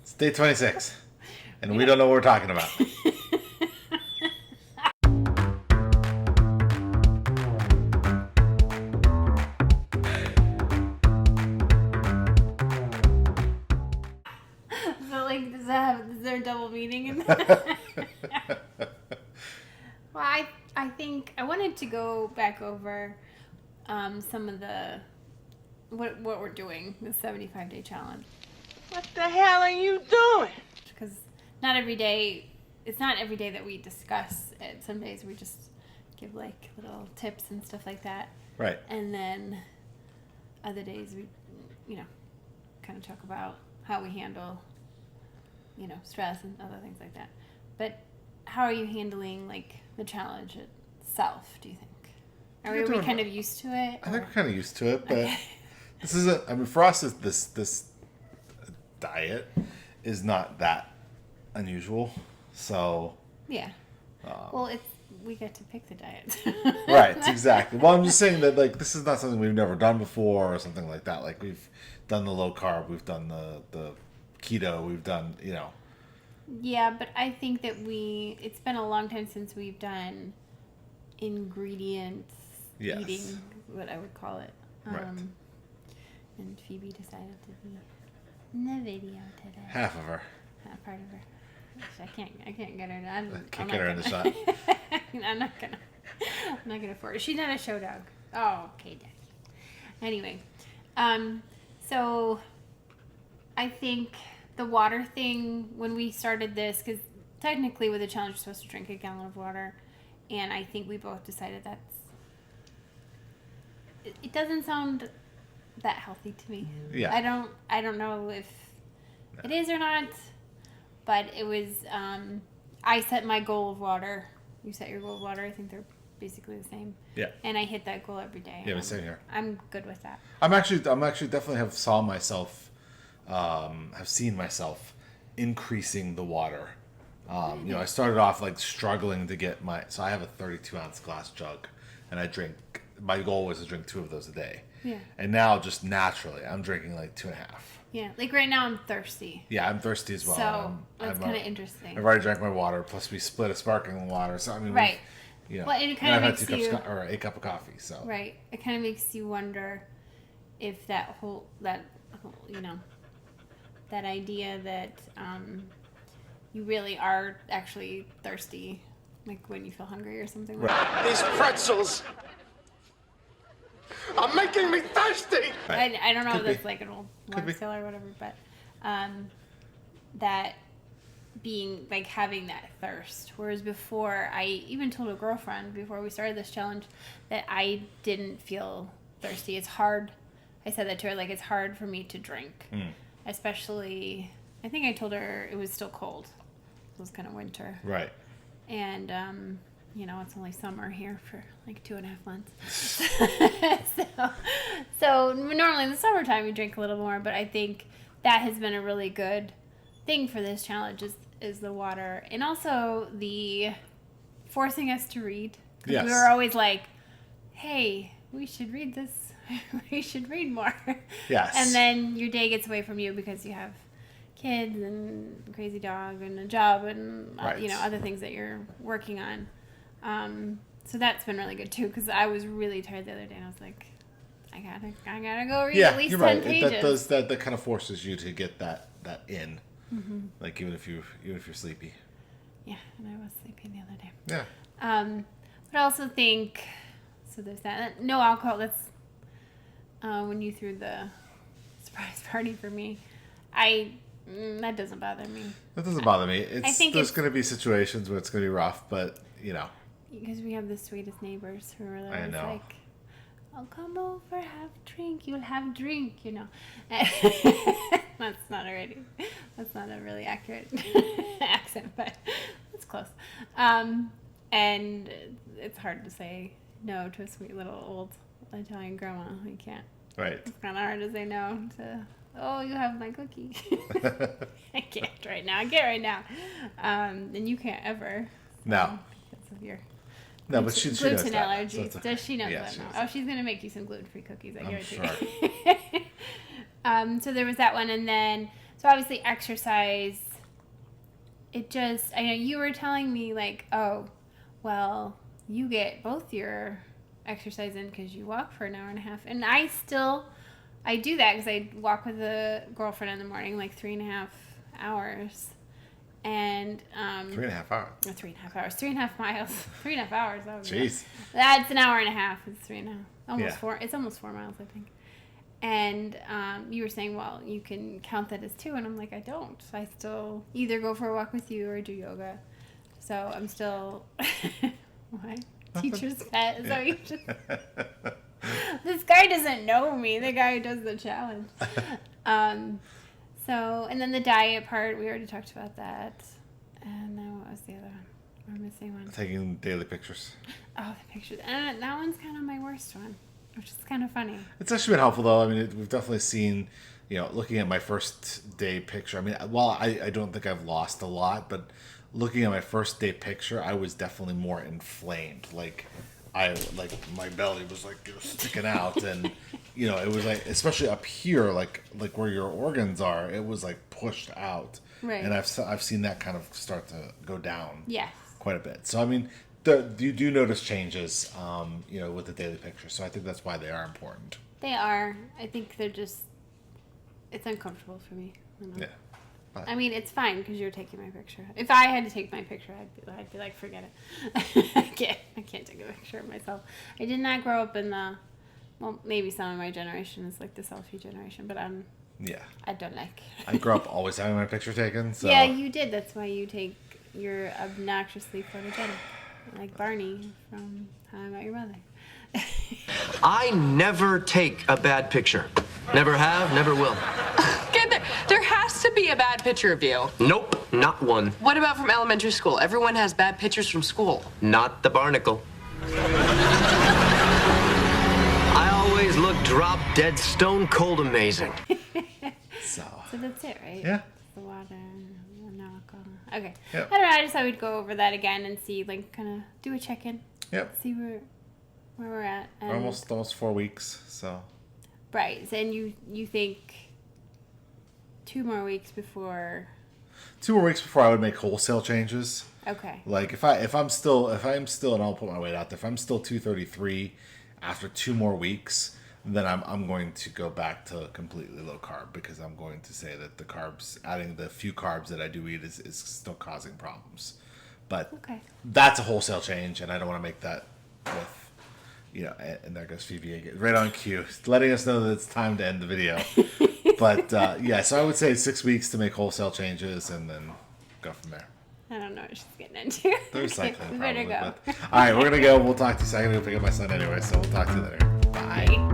It's day 26, and we don't know what we're talking about. So, like, is there a double meaning in that? Well, I think I wanted to go back over some of the what we're doing, the 75-day challenge. What the hell are you doing? Because not every day, it's not every day that we discuss it. Some days we just give like little tips and stuff like that. Right. And then other days we, kind of talk about how we handle, stress and other things like that. But how are you handling like the challenge itself, do you think? Are we kind of used to it? I think we're kind of used to it, but this isn't, for us, this diet is not that unusual. So. Yeah. Well, we get to pick the diet. Right, exactly. Well, I'm just saying that, like, this is not something we've never done before or something like that. Like, we've done the low carb, we've done the keto, we've done, Yeah, but I think that it's been a long time since we've done ingredients eating, what I would call it. Right. And Phoebe decided to be in the video today. Half of her. Half part of her. I can't get her. Can't get her in the shot. I'm not gonna afford it. She's not a show dog. Oh, okay, Daddy. Anyway, so I think the water thing, when we started this, because technically with the challenge you're supposed to drink a gallon of water, and I think we both decided it doesn't sound that healthy to me. Yeah. I don't know if it is or not, but it was, I set my goal of water. You set your goal of water. I think they're basically the same. Yeah. And I hit that goal every day. Yeah, same here. I'm good with that. I'm actually definitely have seen myself increasing the water. I started off like struggling to get so I have a 32-ounce glass jug, and my goal was to drink 2 of those a day. Yeah. And now just naturally, I'm drinking like 2.5. Yeah, like right now I'm thirsty. Yeah, I'm thirsty as well. So that's kind of interesting. I've already drank my water. Plus, we split a sparkling water. So I mean, right. Well, and it kind of makes you a cup of coffee. So right. It kind of makes you wonder if that whole that idea that you really are actually thirsty, like when you feel hungry or something. Right. Like that. These pretzels are making me thirsty. Right. I don't know if that's like an old wine skill or whatever, but that being like having that thirst. Whereas before, I even told a girlfriend before we started this challenge that I didn't feel thirsty. It's hard. I said that to her, like it's hard for me to drink, especially. I think I told her it was still cold. It was kind of winter. Right. And it's only summer here for like 2.5 months. so normally in the summertime you drink a little more, but I think that has been a really good thing for this challenge is the water, and also the forcing us to read. Yes. We were always like, hey, we should read this. We should read more. Yes. And then your day gets away from you because you have kids and a crazy dog and a job and other things that you're working on. So that's been really good too, because I was really tired the other day and I was like, I gotta go read at least 10 pages. That kind of forces you to get that in, like even if you're sleepy. Yeah, and I was sleeping the other day. Yeah. But I also think so. There's that. No alcohol. That's when you threw the surprise party for me. That doesn't bother me. That doesn't bother me. I think there's going to be situations where it's going to be rough, but because we have the sweetest neighbors who are always like, I'll come over, have drink, you'll have drink, That's not a really accurate accent, but it's close. And it's hard to say no to a sweet little old Italian grandma. You can't. Right. It's kind of hard to say no to, oh, you have my cookie. I can't right now. And you can't ever. No. Because of your No, but she gluten knows that. allergies. So Does she know yeah, that? she No. knows Oh, she's gonna make you some gluten-free cookies. I I'm guarantee sure. you. So there was that one, and then So obviously exercise, it just, I know you were telling me like, oh, well, you get both your exercise in because you walk for an hour and a half. And I do that because I walk with a girlfriend in the morning, like 3.5 hours. And 3.5 hours. 3.5 hours, 3.5 miles, 3.5 hours. Oh, Jeez. That's an hour and a half. It's 3.5, almost Yeah. 4. It's almost 4 miles, I think. And you were saying, well, you can count that as 2, and I'm like, I don't. I still either go for a walk with you or do yoga. So I'm still what? Teacher's pet. Is that what you just? This guy doesn't know me. The guy who does the challenge. So, and then the diet part, we already talked about that. And then what was the other one? We're missing one. Taking daily pictures. Oh, the pictures. And that one's kind of my worst one, which is kind of funny. It's actually been helpful, though. I mean, we've definitely seen, looking at my first day picture. I mean, while I don't think I've lost a lot, but looking at my first day picture, I was definitely more inflamed. Like my belly was sticking out, and it was like, especially up here, like where your organs are, it was like pushed out. Right. And I've seen that kind of start to go down. Yes. Quite a bit. So I mean, you do notice changes, with the daily picture. So I think that's why they are important. They are. I think they're just, it's uncomfortable for me. I don't know. Yeah. I mean, it's fine because you're taking my picture. If I had to take my picture, I'd be like, forget it. I can't take a picture of myself. I did not grow up in well, maybe some of my generation is like the selfie generation, but I don't like it. I grew up always having my picture taken. So Yeah, you did. That's why you're obnoxiously photogenic, like Barney from How I Met Your Mother. I never take a bad picture. Never have, never will. Okay, there has to be a bad picture of you. Nope, not one. What about from elementary school? Everyone has bad pictures from school. Not the barnacle. I always look drop dead stone cold amazing. So that's it, right? Yeah. The water, no alcohol. Okay. Yep. I don't know. I just thought we'd go over that again and see, like, kind of do a check-in. Yep. See where we're at. And, almost 4 weeks. So right. And you think 2 more weeks before? 2 more weeks before I would make wholesale changes. Okay. Like if I'm still, and I'll put my weight out there. If I'm still 233 after 2 more weeks, then I'm going to go back to completely low carb, because I'm going to say that the carbs, adding the few carbs that I do eat, is still causing problems. But that's a wholesale change, and I don't want to make that with, and there goes Phoebe again, right on cue, letting us know that it's time to end the video. But so I would say 6 weeks to make wholesale changes, and then go from there. I don't know what she's getting into. The recycling, we better probably. go. But, all right, we're going to go. We'll talk to you. So I'm going to go pick up my son anyway, so we'll talk to you later. Bye. Bye.